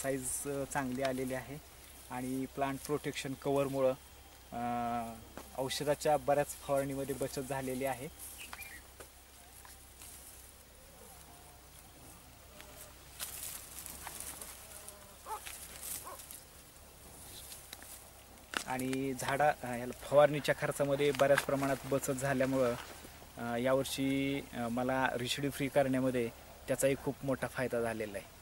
Size चांगली आलेली आहे आणि प्लांट प्रोटेक्शन कवरमुळं औषधाच्या बऱ्याच फवारणीमध्ये बचत झालेली आहे। आणि ह्याला फवारणीच्या खर्चामध्ये बऱ्याच प्रमाणात बचत झाल्यामुळं यावर्षी मला रिशिडी फ्री करण्यामध्ये त्याचाही खूप मोठा फायदा झालेला आहे।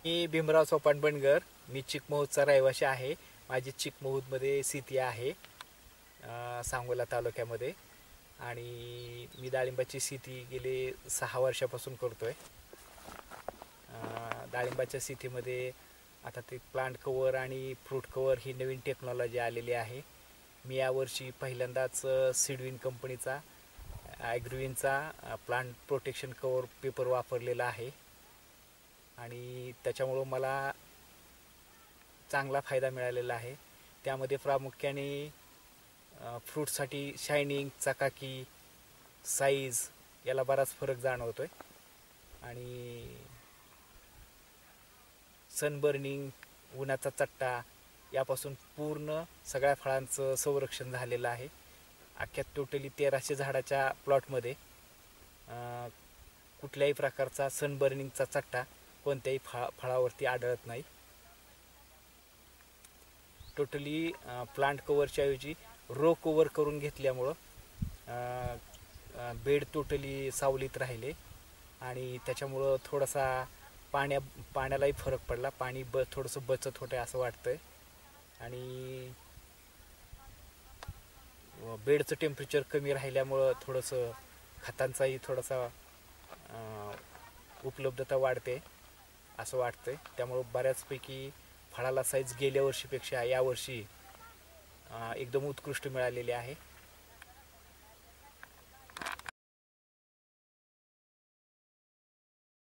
मी भीमराव सोपान बनगर, मी चिकमहूदचा रहिवासी आहे। माझी चिकमहूदमध्ये शेती आहे सांगोला तालुक्यामध्ये आणि मी डाळिंबाची शेती गेले 6 वर्षापासून करतोय। डाळिंबाच्या शेतीमध्ये आता ते प्लांट कवर आणि फ्रूट कवर ही नवीन टेक्नॉलॉजी आलेली आहे। मी यावर्षी पहिल्यांदाच सीडविन कंपनीचा ॲग्रोविनचा प्लांट प्रोटेक्शन कवर पेपर वापरलेला आहे आणि त्याच्यामुळं मला चांगला फायदा मिळालेला आहे। त्यामध्ये प्रामुख्याने फ्रूटसाठी शायनिंग, चकाकी, साईज याला बराच फरक जाणवतोय आणि सनबर्निंग, उन्हाचा चट्टा यापासून पूर्ण सगळ्या फळांचं संरक्षण झालेलं आहे। अख्ख्या टोटली 1300 झाडाच्या प्लॉटमध्ये कुठल्याही प्रकारचा सनबर्निंगचा चट्टा कोणत्याही फळावरती आढळत नाही। टोटली प्लांट कवरच्या ऐवजी रो कवर करून घेतल्यामुळं बेड टोटली सावलीत राहिले आणि त्याच्यामुळं थोडासा पाण्यालाही फरक पडला। पाणी थोडंसं बचत होतं असं वाटतंय आणि बेडचं टेम्परेचर कमी राहिल्यामुळं थोडंसं खतांचाही थोडासा उपलब्धता वाढते असं वाटतंय। त्यामुळं बऱ्याचपैकी फळाला साईज गेल्या वर्षीपेक्षा यावर्षी एकदम उत्कृष्ट मिळालेली आहे।